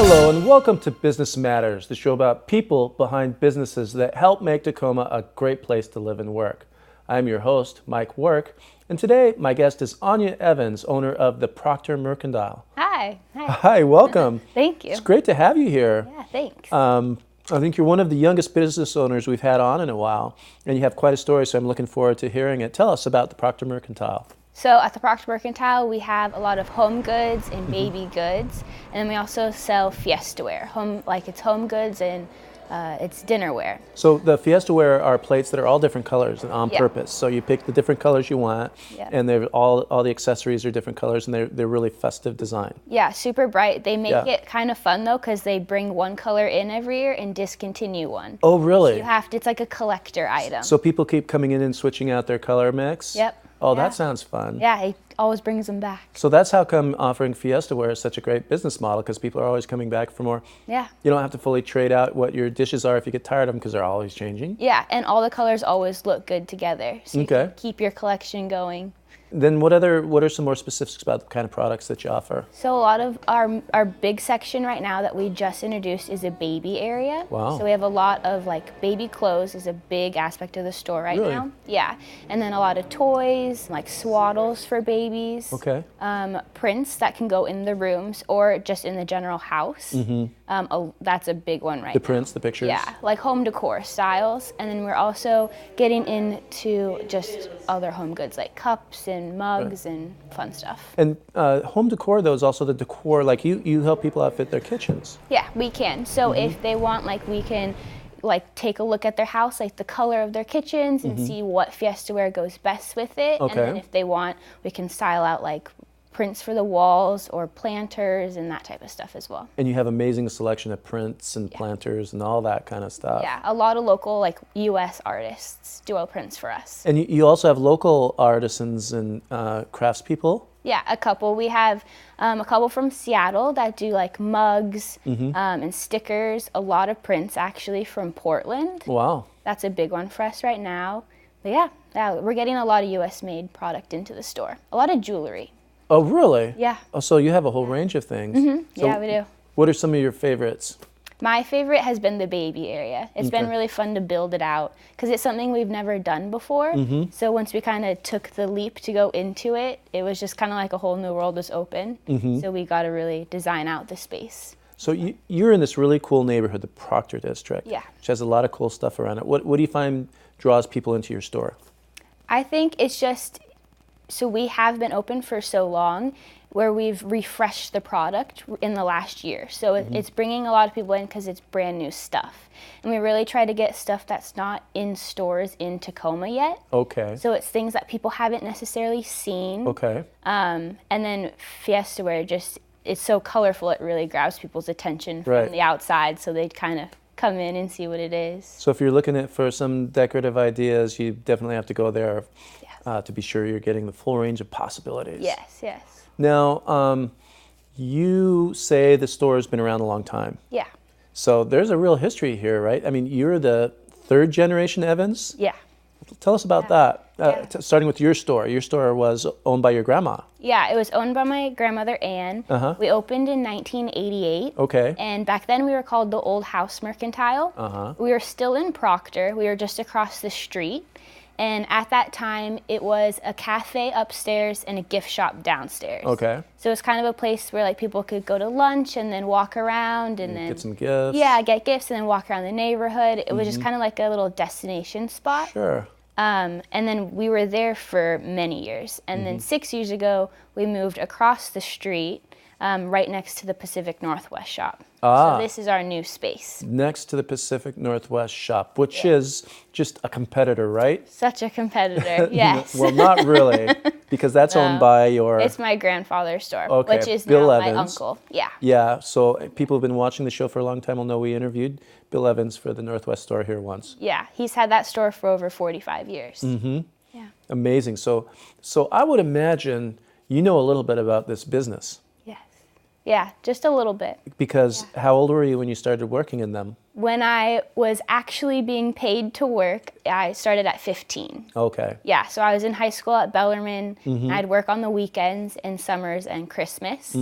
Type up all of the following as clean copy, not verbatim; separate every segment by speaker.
Speaker 1: Hello and welcome to Business Matters, the show about people behind businesses that help make Tacoma a great place to live and work. I'm your host, Mike Wark, and today my guest is Anya Evans, owner of the Proctor Mercantile.
Speaker 2: Hi.
Speaker 1: Hi, welcome.
Speaker 2: Thank you.
Speaker 1: It's great to have you here.
Speaker 2: Yeah, thanks.
Speaker 1: I think you're one of the youngest business owners we've had on in a while, and you have quite a story, so I'm looking forward to hearing it. Tell us about the Proctor Mercantile.
Speaker 2: So at the Proctor Mercantile, we have a lot of home goods and baby goods, and then we also sell Fiestaware. It's home goods and it's dinnerware.
Speaker 1: So the Fiestaware are plates that are all different colors and on purpose. So you pick the different colors you want, and they're all the accessories are different colors, and they're really festive design.
Speaker 2: Yeah, super bright. They make it kind of fun though, because they bring one color in every year and discontinue one.
Speaker 1: Oh, really?
Speaker 2: So it's like a collector item.
Speaker 1: So people keep coming in and switching out their color mix?
Speaker 2: Yep.
Speaker 1: Oh, that sounds fun.
Speaker 2: Yeah, it always brings them back.
Speaker 1: So that's how come offering Fiestaware is such a great business model, because people are always coming back for more.
Speaker 2: Yeah.
Speaker 1: You don't have to fully trade out what your dishes are if you get tired of them, because they're always changing.
Speaker 2: Yeah, and all the colors always look good together. So you can keep your collection going.
Speaker 1: Then what are some more specifics about the kind of products that you offer?
Speaker 2: So a lot of our big section right now that we just introduced is a baby area.
Speaker 1: Wow.
Speaker 2: So we have a lot of baby clothes is a big aspect of the store right now. Yeah. And then a lot of toys, like swaddles for babies.
Speaker 1: Okay.
Speaker 2: Prints that can go in the rooms or just in the general house. That's a big one right now.
Speaker 1: The prints, the pictures?
Speaker 2: Yeah, like home decor styles. And then we're also getting into just other home goods like cups and mugs and fun stuff.
Speaker 1: And home decor, though, is also the decor, like you help people outfit their kitchens.
Speaker 2: Yeah, we can. So if they want, we can take a look at their house, like the color of their kitchens and see what Fiestaware goes best with it.
Speaker 1: Okay.
Speaker 2: And then if they want, we can style out prints for the walls or planters and that type of stuff as well.
Speaker 1: And you have amazing selection of prints and planters and all that kind of stuff.
Speaker 2: Yeah, a lot of local U.S. artists do our prints for us.
Speaker 1: And you also have local artisans and craftspeople?
Speaker 2: Yeah, a couple. We have a couple from Seattle that do mugs and stickers, a lot of prints actually from Portland.
Speaker 1: Wow.
Speaker 2: That's a big one for us right now. But yeah, we're getting a lot of U.S. made product into the store. A lot of jewelry.
Speaker 1: Oh, really?
Speaker 2: Yeah.
Speaker 1: Oh, so you have a whole range of things. So
Speaker 2: yeah, we do.
Speaker 1: What are some of your favorites?
Speaker 2: My favorite has been the baby area. It's been really fun to build it out because it's something we've never done before. So once we kind of took the leap to go into it, it was just kind of like a whole new world was open. So we got to really design out the space.
Speaker 1: So you're in this really cool neighborhood, the Proctor District, which has a lot of cool stuff around it. What do you find draws people into your store?
Speaker 2: I think it's just, so we have been open for so long where we've refreshed the product in the last year. So it's bringing a lot of people in because it's brand new stuff. And we really try to get stuff that's not in stores in Tacoma yet. Okay. So it's things that people haven't necessarily seen. Okay. And then Fiestaware it's so colorful, it really grabs people's attention from the outside, so they kind of come in and see what it is.
Speaker 1: So if you're looking for some decorative ideas, you definitely have to go there to be sure you're getting the full range of possibilities.
Speaker 2: Yes.
Speaker 1: Now, you say the store has been around a long time.
Speaker 2: Yeah.
Speaker 1: So there's a real history here, right? I mean, you're the third generation Evans?
Speaker 2: Yeah.
Speaker 1: Tell us about that, starting with your store. Your store was owned by your grandma.
Speaker 2: Yeah, it was owned by my grandmother, Anne. We opened in 1988.
Speaker 1: Okay.
Speaker 2: And back then we were called the Old House Mercantile. We were still in Proctor. We were just across the street. And at that time, it was a cafe upstairs and a gift shop downstairs. Okay. So it was kind of a place where people could go to lunch and then walk around and then
Speaker 1: get some gifts.
Speaker 2: Yeah, get gifts and then walk around the neighborhood. It was just kind of like a little destination spot.
Speaker 1: Sure.
Speaker 2: And then we were there for many years. And then 6 years ago, we moved across the street right next to the Pacific Northwest shop. So this is our new space.
Speaker 1: Next to the Pacific Northwest shop, which is just a competitor, right?
Speaker 2: Such a competitor, yes.
Speaker 1: Well, not really, because that's owned by your...
Speaker 2: It's my grandfather's store, which is
Speaker 1: Bill
Speaker 2: now
Speaker 1: Evans.
Speaker 2: my uncle. Yeah.
Speaker 1: Yeah, so people who've been watching the show for a long time will know we interviewed Bill Evans for the Northwest store here once.
Speaker 2: Yeah, he's had that store for over 45 years. Yeah.
Speaker 1: Amazing. So I would imagine you know a little bit about this business.
Speaker 2: Yeah, just a little bit.
Speaker 1: Because how old were you when you started working in them?
Speaker 2: When I was actually being paid to work, I started at 15.
Speaker 1: Okay.
Speaker 2: Yeah, so I was in high school at Bellarmine. And I'd work on the weekends and summers and Christmas.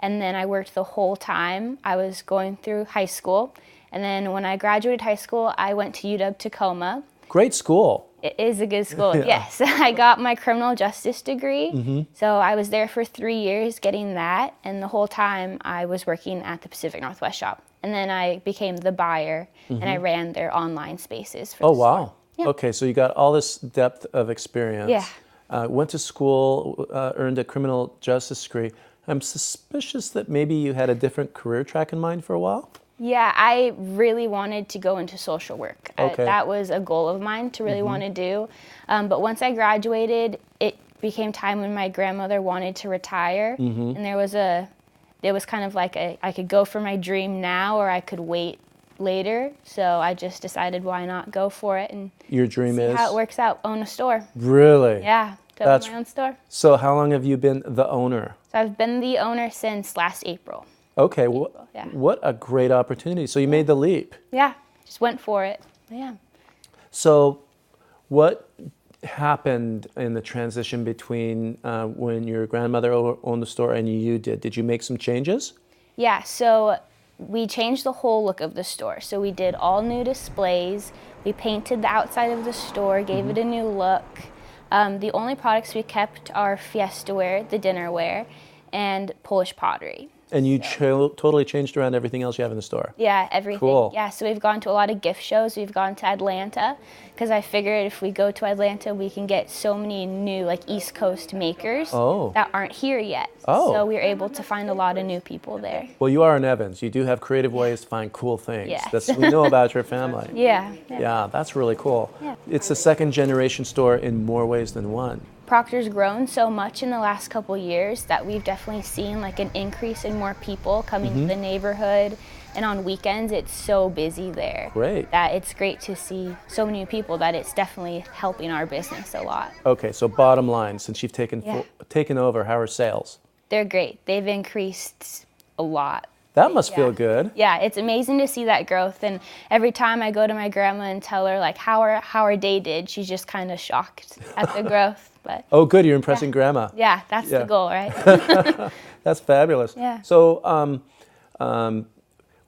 Speaker 2: And then I worked the whole time I was going through high school. And then when I graduated high school, I went to UW-Tacoma.
Speaker 1: Great school.
Speaker 2: It is a good school,
Speaker 1: Yeah.
Speaker 2: yes. I got my criminal justice degree. So I was there for 3 years getting that. And the whole time I was working at the Pacific Northwest shop. And then I became the buyer and I ran their online spaces for
Speaker 1: Oh,
Speaker 2: the store.
Speaker 1: wow.
Speaker 2: Yeah.
Speaker 1: Okay, so you got all this depth of experience.
Speaker 2: Yeah.
Speaker 1: Went to school, earned a criminal justice degree. I'm suspicious that maybe you had a different career track in mind for a while?
Speaker 2: Yeah, I really wanted to go into social work.
Speaker 1: Okay.
Speaker 2: That was a goal of mine to really want to do. But once I graduated, it became time when my grandmother wanted to retire. And there was kind of like I could go for my dream now or I could wait later. So I just decided why not go for it and
Speaker 1: Your dream
Speaker 2: see
Speaker 1: is?
Speaker 2: how it works out, own a store.
Speaker 1: Really?
Speaker 2: Yeah, to
Speaker 1: That's-
Speaker 2: own my own store.
Speaker 1: So how long have you been the owner?
Speaker 2: So I've been the owner since last April.
Speaker 1: Okay,
Speaker 2: yeah.
Speaker 1: what a great opportunity. So you made the leap.
Speaker 2: Yeah, just went for it. Yeah.
Speaker 1: So what happened in the transition between when your grandmother owned the store and you did? Did you make some changes?
Speaker 2: Yeah, so we changed the whole look of the store. So we did all new displays. We painted the outside of the store, gave it a new look. The only products we kept are Fiestaware, the dinnerware, and Polish pottery.
Speaker 1: And you totally changed around everything else you have in the store.
Speaker 2: Yeah, everything.
Speaker 1: Cool.
Speaker 2: Yeah, so we've gone to a lot of gift shows. We've gone to Atlanta because I figured if we go to Atlanta, we can get so many new like East Coast makers that aren't here yet.
Speaker 1: Oh.
Speaker 2: So we were able to find a lot of new people there.
Speaker 1: Well, you are an Evans. You do have creative ways to find cool things.
Speaker 2: Yes.
Speaker 1: We know about your family.
Speaker 2: Yeah.
Speaker 1: Yeah, that's really cool.
Speaker 2: Yeah.
Speaker 1: It's a second generation store in more ways than one.
Speaker 2: Proctor's grown so much in the last couple years that we've definitely seen like an increase in more people coming to the neighborhood, and on weekends it's so busy there.
Speaker 1: Great.
Speaker 2: That it's great to see so many people that it's definitely helping our business a lot.
Speaker 1: Okay, so bottom line, since you've taken over, how are sales?
Speaker 2: They're great. They've increased a lot.
Speaker 1: That must feel good.
Speaker 2: Yeah, it's amazing to see that growth. And every time I go to my grandma and tell her like how our day did, she's just kind of shocked at the growth. But
Speaker 1: Oh, good, you're impressing grandma.
Speaker 2: yeah, that's the goal, right?
Speaker 1: That's fabulous.
Speaker 2: Yeah.
Speaker 1: So,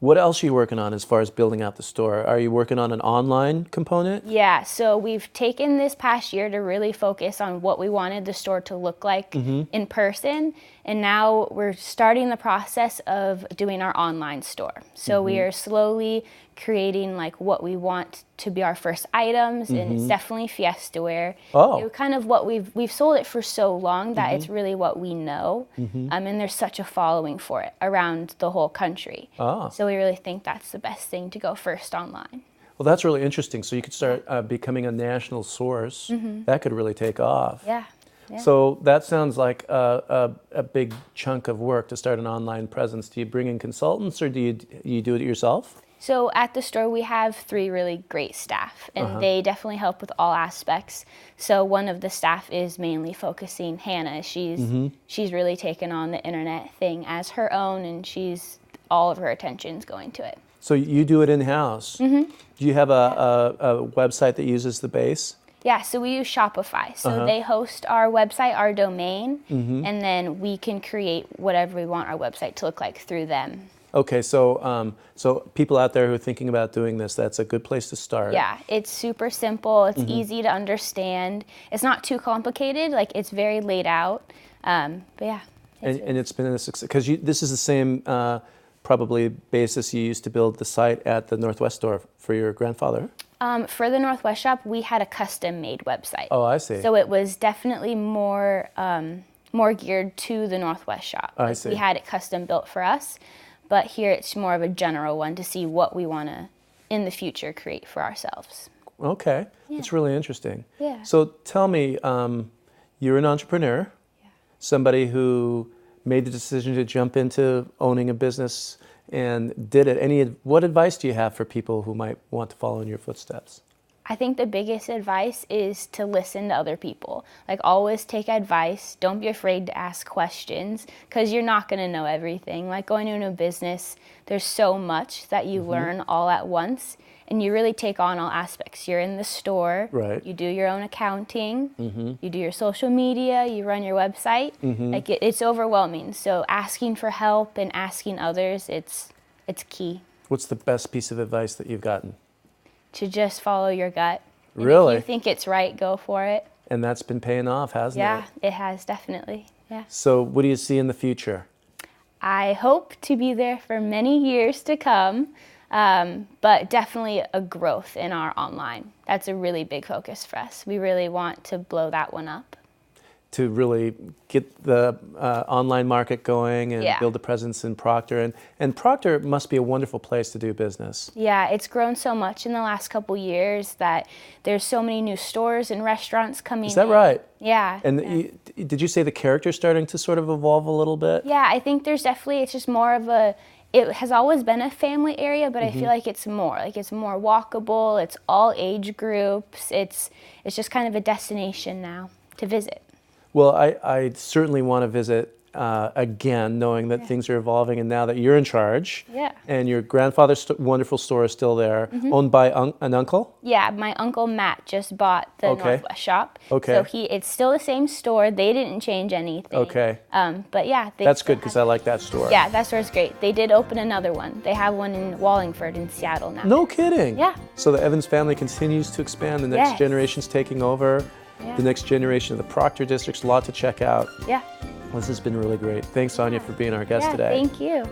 Speaker 1: what else are you working on as far as building out the store? Are you working on an online component?
Speaker 2: Yeah, so we've taken this past year to really focus on what we wanted the store to look like in person, and now we're starting the process of doing our online store. So we are slowly creating like what we want to be our first items, and it's definitely Fiestaware.
Speaker 1: Oh.
Speaker 2: It kind of what we've sold it for so long that it's really what we know, and there's such a following for it around the whole country.
Speaker 1: Ah.
Speaker 2: So we really think that's the best thing to go first online.
Speaker 1: Well, that's really interesting. So you could start becoming a national source. That could really take off.
Speaker 2: Yeah. Yeah.
Speaker 1: So that sounds like a big chunk of work to start an online presence. Do you bring in consultants or do you do it yourself?
Speaker 2: So at the store, we have 3 really great staff, and they definitely help with all aspects. So one of the staff is mainly focusing, Hannah. She's really taken on the internet thing as her own, and all of her attention's going to it.
Speaker 1: So you do it in-house. Do you have a website that uses the base?
Speaker 2: Yeah, so we use Shopify. So they host our website, our domain, and then we can create whatever we want our website to look like through them.
Speaker 1: Okay, so people out there who are thinking about doing this, that's a good place to start.
Speaker 2: Yeah, it's super simple. It's easy to understand. It's not too complicated. Like, it's very laid out. But yeah.
Speaker 1: And it's been a success because this is the same probably basis you used to build the site at the Northwest store for your grandfather.
Speaker 2: For the Northwest shop, we had a custom-made website.
Speaker 1: Oh, I see.
Speaker 2: So it was definitely more geared to the Northwest shop.
Speaker 1: I see.
Speaker 2: We had it custom built for us. But here it's more of a general one to see what we want to, in the future, create for ourselves.
Speaker 1: Okay, that's really interesting.
Speaker 2: Yeah.
Speaker 1: So tell me, you're an entrepreneur, somebody who made the decision to jump into owning a business and did it. What advice do you have for people who might want to follow in your footsteps?
Speaker 2: I think the biggest advice is to listen to other people. Like, always take advice. Don't be afraid to ask questions, because you're not going to know everything. Like, going into a business, there's so much that you learn all at once, and you really take on all aspects. You're in the store.
Speaker 1: Right.
Speaker 2: You do your own accounting. You do your social media. You run your website. Like, it's overwhelming. So asking for help and asking others, it's key.
Speaker 1: What's the best piece of advice that you've gotten?
Speaker 2: To just follow your gut. And
Speaker 1: Really?
Speaker 2: if you think it's right, go for it.
Speaker 1: And that's been paying off, hasn't it?
Speaker 2: Yeah, it has, definitely. Yeah.
Speaker 1: So what do you see in the future?
Speaker 2: I hope to be there for many years to come, but definitely a growth in our online. That's a really big focus for us. We really want to blow that one up.
Speaker 1: To really get the online market going and build a presence in Proctor. And Proctor must be a wonderful place to do business.
Speaker 2: Yeah, it's grown so much in the last couple years that there's so many new stores and restaurants coming in.
Speaker 1: Is that right?
Speaker 2: Yeah.
Speaker 1: And did you say the character's starting to sort of evolve a little bit?
Speaker 2: Yeah, I think there's definitely, it's just more of it has always been a family area, but I feel like it's more walkable, it's all age groups, it's just kind of a destination now to visit.
Speaker 1: Well, I certainly want to visit again, knowing that things are evolving, and now that you're in charge, and your grandfather's wonderful store is still there, owned by an uncle?
Speaker 2: Yeah, my uncle Matt just bought the Northwest shop.
Speaker 1: Okay.
Speaker 2: So it's still the same store. They didn't change anything.
Speaker 1: Okay.
Speaker 2: But yeah.
Speaker 1: That's good, because I like that store.
Speaker 2: Yeah, that store's great. They did open another one. They have one in Wallingford in Seattle now.
Speaker 1: No kidding?
Speaker 2: Yeah.
Speaker 1: So the Evans family continues to expand. The next generation's taking over.
Speaker 2: Yeah.
Speaker 1: The next generation of the Proctor district's a lot to check out.
Speaker 2: Yeah.
Speaker 1: This has been really great. Thanks, Anya, for being our guest today.
Speaker 2: Thank you.